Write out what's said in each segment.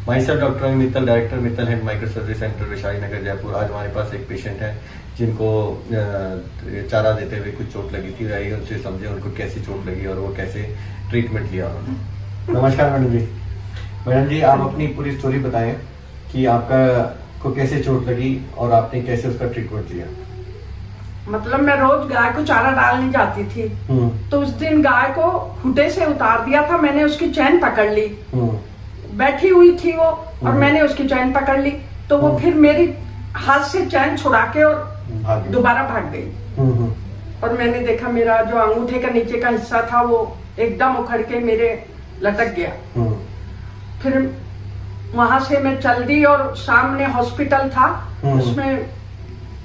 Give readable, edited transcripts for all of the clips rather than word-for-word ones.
My self doctor Mittal, director Mittal hand micro surgery centre Vaishali Nagar Jaipur. आज हमारे पास एक पेशेंट है जिनको चारा देते हुए कुछ चोट लगी थी। आइए उनसे समझे उनको कैसी चोट लगी और वो कैसे ट्रीटमेंट लिया उन्होंने। नमस्कार मैडम जी। मैडम जी, आप अपनी पूरी स्टोरी बताएं कि आपका को कैसे चोट लगी और आपने कैसे उसका ट्रीटमेंट लिया। मतलब मैं रोज गाय को चारा डालने जाती थी, तो उस दिन गाय को खूंटे से उतार दिया था। मैंने उसकी चैन पकड़ ली, बैठी हुई थी वो, और मैंने उसकी चैन पकड़ ली, तो वो फिर मेरी हाथ से चैन छुड़ा के और दोबारा भाग गई। और मैंने देखा मेरा जो अंगूठे का नीचे का हिस्सा था वो एकदम उखड़ के मेरे लटक गया। फिर वहां से मैं चल दी और सामने हॉस्पिटल था, उसमें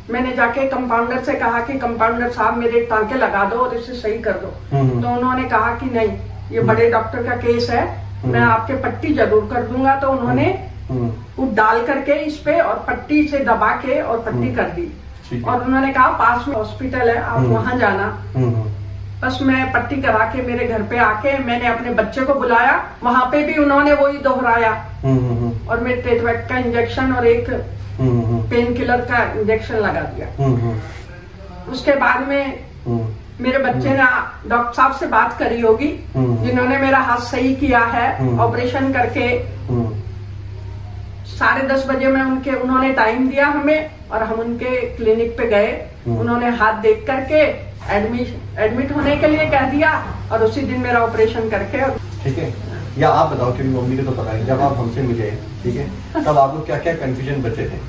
मैंने जाके कंपाउंडर से कहा कि कंपाउंडर साहब मेरे टांके लगा दो और इसे सही कर दो। तो उन्होंने कहा कि नहीं, ये बड़े डॉक्टर का केस है, मैं आपके पट्टी जरूर कर दूंगा। तो उन्होंने वो डाल करके इस पे और पट्टी से दबा के और पट्टी कर दी। और उन्होंने कहा पास में हॉस्पिटल है, आप वहां जाना। बस मैं पट्टी करा के मेरे घर पे आके मैंने अपने बच्चे को बुलाया, वहां पे भी उन्होंने वही दोहराया और मेरे टेटवेक का इंजेक्शन और एक पेन किलर का इंजेक्शन लगा दिया। उसके बाद में मेरे बच्चे ने डॉक्टर साहब से बात करी होगी जिन्होंने मेरा हाथ सही किया है ऑपरेशन करके। 10:30 बजे में उन्होंने टाइम दिया हमें और हम उनके क्लिनिक पे गए। उन्होंने हाथ देख करके एडमिट होने के लिए कह दिया और उसी दिन मेरा ऑपरेशन करके। ठीक है, या आप बताओ कि मम्मी को तो पता है, जब आप हमसे मिले, ठीक है, तब आप लोग क्या क्या कंफ्यूजन बचे थे?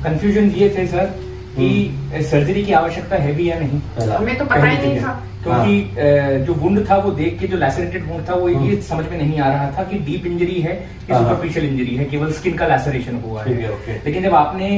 कंफ्यूजन ये थे सर कि सर्जरी की आवश्यकता है भी या नहीं, हमें तो पता ही नहीं था। क्योंकि जो वुंड था वो देख के, जो लैसरेटेड वुंड था वो ये समझ में नहीं आ रहा था कि डीप इंजरी है कि सुपरफिशियल इंजरी है, केवल स्किन का लैसरेशन हुआ है। लेकिन जब आपने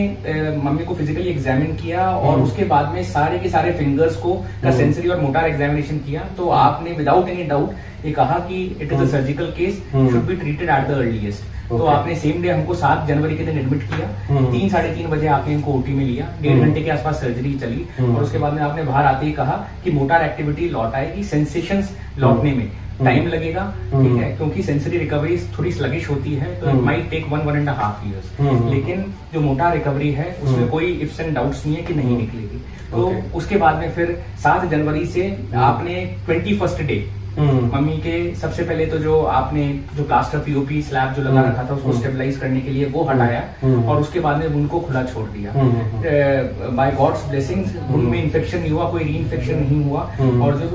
मम्मी को फिजिकली एग्जामिन किया और उसके बाद में सारे के सारे फिंगर्स को का सेंसरी और मोटार एग्जामिनेशन किया, तो आपने विदाउट एनी डाउट ये कहा कि it is a surgical case, should be treated at the earliest. तो आपने सेम डे हमको 7 जनवरी के दिन एडमिट किया। 3-3:30 बजे आपने इनको ओटी में लिया। 1.5 घंटे के आसपास सर्जरी चली और उसके बाद में आपने बाहर आते ही कहा कि मोटार एक्टिविटी लौट आएगी, सेंसेशंस लौटने में टाइम लगेगा, ठीक है, क्योंकि सेंसरी रिकवरी थोड़ी स्लगिश होती है, तो इट माइट टेक 1-1.5 years। लेकिन जो मोटार रिकवरी है उसमें कोई इफ्स एंड डाउट्स नहीं है कि नहीं निकलेगी। तो उसके बाद में फिर 7 जनवरी से आपने 21st डे मम्मी के सबसे पहले तो जो आपने जो प्लास्टर पीओपी स्लैब जो लगा रखा था उसको स्टेबलाइज करने के लिए वो हटाया और उसके बाद में उनको खुला छोड़ दिया। बाय गॉड्स ब्लेसिंग्स उनमें इन्फेक्शन नहीं हुआ, कोई री इन्फेक्शन नहीं हुआ और जो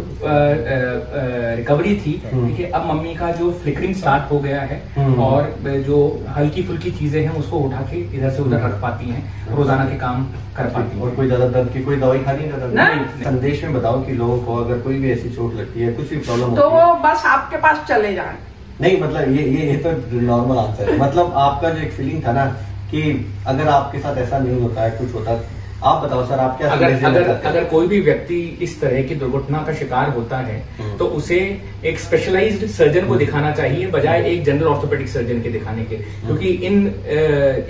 रिकवरी थी, ठीक है, अब मम्मी का जो फ्लिकरिंग स्टार्ट हो गया है और जो हल्की फुल्की चीजें हैं उसको उठा के इधर से उधर रख पाती हैं, रोजाना के काम कर पाती हैं। और कोई ज्यादा दर्द की कोई दवाई खा रही है? संदेश में बताओ कि लोगों को अगर कोई भी ऐसी चोट लगती है, कुछ भी प्रॉब्लम तो वो बस आपके पास चले जाए। नहीं, मतलब ये तो नॉर्मल आंसर है। मतलब आपका जो एक फीलिंग था ना कि अगर आपके साथ ऐसा नहीं होता है, कुछ होता, आप बताओ सर, आप क्या अगर कोई भी व्यक्ति इस तरह की दुर्घटना का शिकार होता है तो उसे एक स्पेशलाइज्ड सर्जन को दिखाना चाहिए बजाय एक जनरल ऑर्थोपेडिक सर्जन के दिखाने के। क्योंकि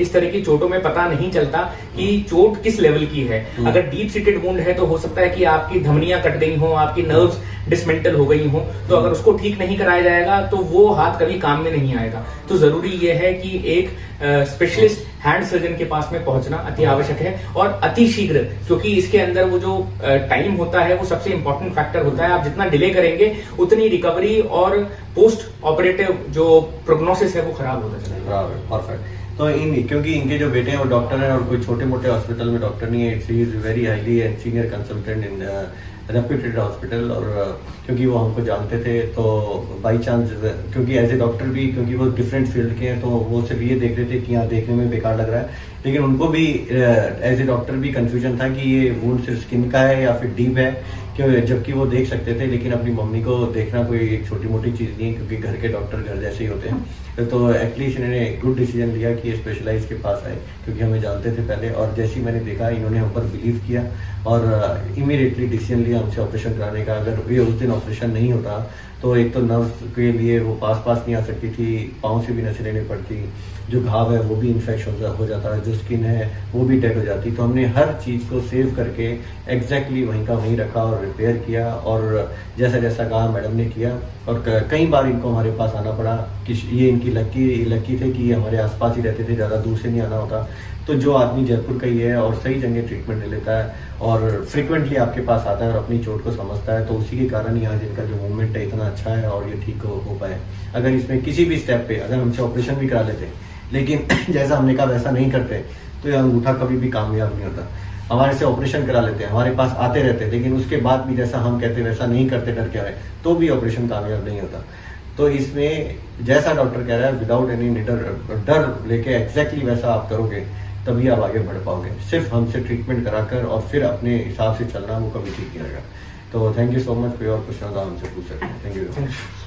इस तरह की चोटों में पता नहीं चलता कि चोट किस लेवल की है। अगर डीप सीटेड वुंड है तो हो सकता है कि आपकी धमनियां कट गई हो, आपकी नर्व्स डिसमेंटल हो गई हो, तो अगर उसको ठीक नहीं कराया जाएगा तो वो हाथ कभी काम में नहीं आएगा। तो जरूरी यह है कि एक स्पेशलिस्ट हैंड सर्जन के पास में पहुंचना अति आवश्यक है और अति शीघ्र, क्योंकि इसके अंदर वो जो टाइम होता है वो सबसे इंपॉर्टेंट फैक्टर होता है। आप जितना डिले करेंगे उतनी रिकवरी और पोस्ट ऑपरेटिव जो प्रोग्नोसिस है वो खराब होता चलेगा। परफेक्ट। तो क्योंकि इनके जो बेटे हैं वो डॉक्टर हैं और कोई छोटे मोटे हॉस्पिटल में डॉक्टर नहीं है, he is very highly and senior consultant in reputed hospital. और क्योंकि वो हमको जानते थे तो बाई चांस, क्योंकि एज ए डॉक्टर भी, क्योंकि वो डिफरेंट फील्ड के हैं, तो वो सिर्फ ये देख रहे थे कि यहाँ देखने में बेकार लग रहा है, लेकिन उनको भी एज ए डॉक्टर भी कंफ्यूजन था कि ये वुंड सिर्फ स्किन का है या फिर डीप है, क्यों, जबकि वो देख सकते थे। लेकिन अपनी मम्मी को देखना कोई एक छोटी मोटी चीज नहीं है, क्योंकि घर के डॉक्टर घर जैसे ही होते हैं। तो एटलीस्ट इन्होंने गुड डिसीजन लिया कि ये स्पेशलाइज के पास आए, क्योंकि हमें जानते थे पहले। और जैसे ही मैंने देखा, इन्होंने हम पर बिलीव किया और इमीडिएटली डिसीजन लिया हमसे ऑपरेशन कराने का। अगर ये उस दिन ऑपरेशन नहीं होता तो एक तो नर्व्स के लिए वो पास नहीं आ सकती थी, पाँव से भी नसें लेनी पड़ती, जो घाव है वो भी इन्फेक्शन हो जाता, जो स्किन है वो भी डेड हो जाती। तो हमने हर चीज को सेव करके एग्जैक्टली वहीं का वहीं रखा और रिपेयर किया, और जैसा जैसा कहा मैडम ने किया। और कई बार इनको हमारे पास आना पड़ा कि ये इनकी लकी थे कि ये हमारे आसपास ही रहते थे, ज़्यादा दूर से नहीं आना होता। तो जो आदमी जयपुर का ही है और सही जगह ट्रीटमेंट ले लेता है और फ्रिक्वेंटली आपके पास आता है और अपनी चोट को समझता है, तो उसी के कारण ही आज इनका जो मूवमेंट है इतना अच्छा है और ये ठीक हो पाए। अगर इसमें किसी भी स्टेप पे अगर हमसे ऑपरेशन भी करा लेते, लेकिन जैसा हमने कहा वैसा नहीं करते, तो ये अंगूठा कभी भी कामयाब नहीं होता। हमारे से ऑपरेशन करा लेते, हमारे पास आते रहते, लेकिन उसके बाद भी जैसा हम कहते वैसा नहीं करते, डर क्या है, तो भी ऑपरेशन कामयाब नहीं होता। तो इसमें जैसा डॉक्टर कह रहा है विदाउट एनी डर लेके एग्जैक्टली वैसा आप करोगे, तभी आप आगे बढ़ पाओगे। सिर्फ हमसे ट्रीटमेंट कराकर और फिर अपने हिसाब से चलना वो कभी ठीक नहीं रहेगा। तो थैंक यू सो मच। कोई और क्वेश्चन हमसे पूछ सकते हैं। Thank you.